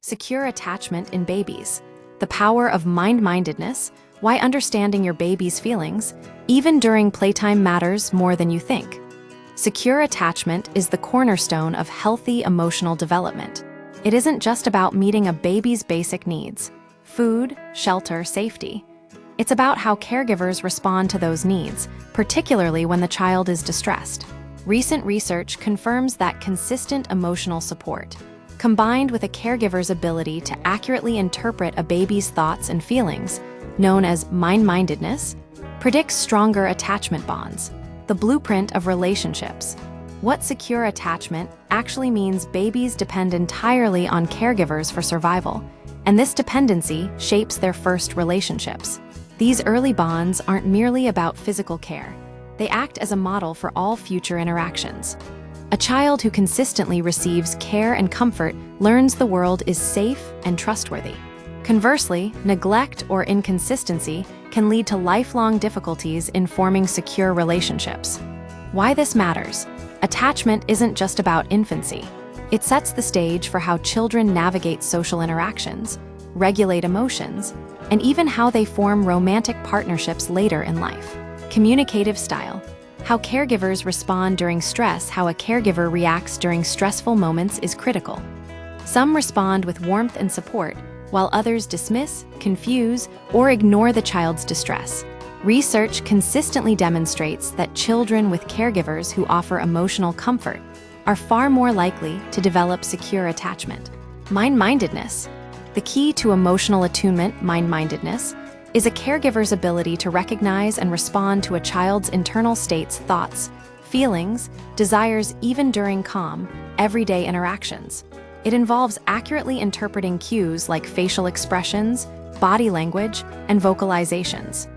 Secure attachment in babies. The power of mind-mindedness, why understanding your baby's feelings, even during playtime, matters more than you think. Secure attachment is the cornerstone of healthy emotional development. It isn't just about meeting a baby's basic needs, food, shelter, safety. It's about how caregivers respond to those needs, particularly when the child is distressed. Recent research confirms that consistent emotional support, combined with a caregiver's ability to accurately interpret a baby's thoughts and feelings, known as mind-mindedness, predicts stronger attachment bonds, the blueprint of relationships. What secure attachment actually means: babies depend entirely on caregivers for survival, and this dependency shapes their first relationships. These early bonds aren't merely about physical care. They act as a model for all future interactions. A child who consistently receives care and comfort learns the world is safe and trustworthy. Conversely, neglect or inconsistency can lead to lifelong difficulties in forming secure relationships. Why this matters? Attachment isn't just about infancy. It sets the stage for how children navigate social interactions, regulate emotions, and even how they form romantic partnerships later in life. Communicative style. How caregivers respond during stress. How a caregiver reacts during stressful moments is critical. Some respond with warmth and support, while others dismiss, confuse, or ignore the child's distress. Research consistently demonstrates that children with caregivers who offer emotional comfort are far more likely to develop secure attachment. Mind-mindedness. The key to emotional attunement, mind-mindedness, is a caregiver's ability to recognize and respond to a child's internal states, thoughts, feelings, desires, even during calm, everyday interactions. It involves accurately interpreting cues like facial expressions, body language, and vocalizations.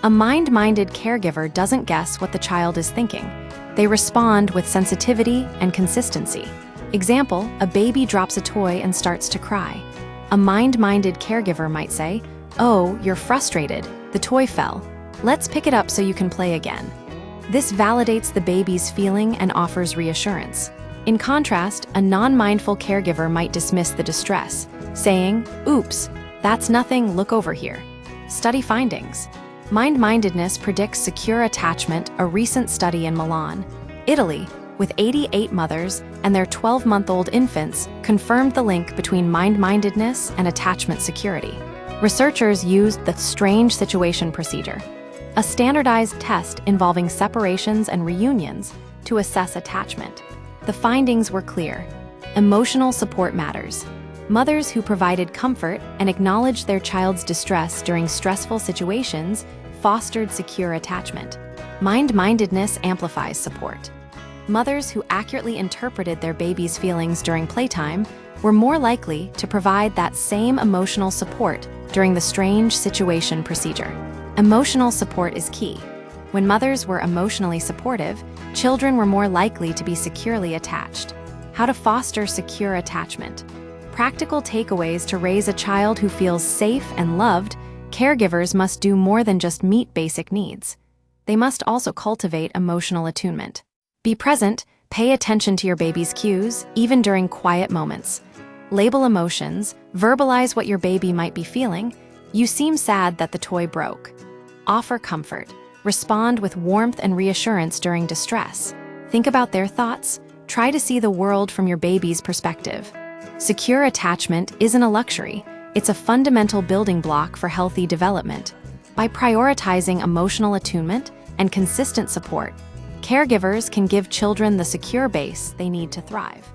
A mind-minded caregiver doesn't guess what the child is thinking. They respond with sensitivity and consistency. Example: a baby drops a toy and starts to cry. A mind-minded caregiver might say, "Oh, you're frustrated. The toy fell. Let's pick it up so you can play again." This validates the baby's feeling and offers reassurance. In contrast, a non-mindful caregiver might dismiss the distress, saying, "Oops, that's nothing, look over here." Study findings. Mind-mindedness predicts secure attachment. A recent study in Milan, Italy, with 88 mothers and their 12-month-old infants, confirmed the link between mind-mindedness and attachment security. Researchers used the strange situation procedure, a standardized test involving separations and reunions, to assess attachment. The findings were clear. Emotional support matters. Mothers who provided comfort and acknowledged their child's distress during stressful situations fostered secure attachment. Mind-mindedness amplifies support. Mothers who accurately interpreted their baby's feelings during playtime were more likely to provide that same emotional support during the strange situation procedure. Emotional support is key. When mothers were emotionally supportive, children were more likely to be securely attached. How to foster secure attachment. Practical takeaways to raise a child who feels safe and loved. Caregivers must do more than just meet basic needs. They must also cultivate emotional attunement. Be present, pay attention to your baby's cues, even during quiet moments. Label emotions, verbalize what your baby might be feeling. You seem sad that the toy broke. Offer comfort. Respond with warmth and reassurance during distress. Think about their thoughts. Try to see the world from your baby's perspective. Secure attachment isn't a luxury. It's a fundamental building block for healthy development. By prioritizing emotional attunement and consistent support, caregivers can give children the secure base they need to thrive.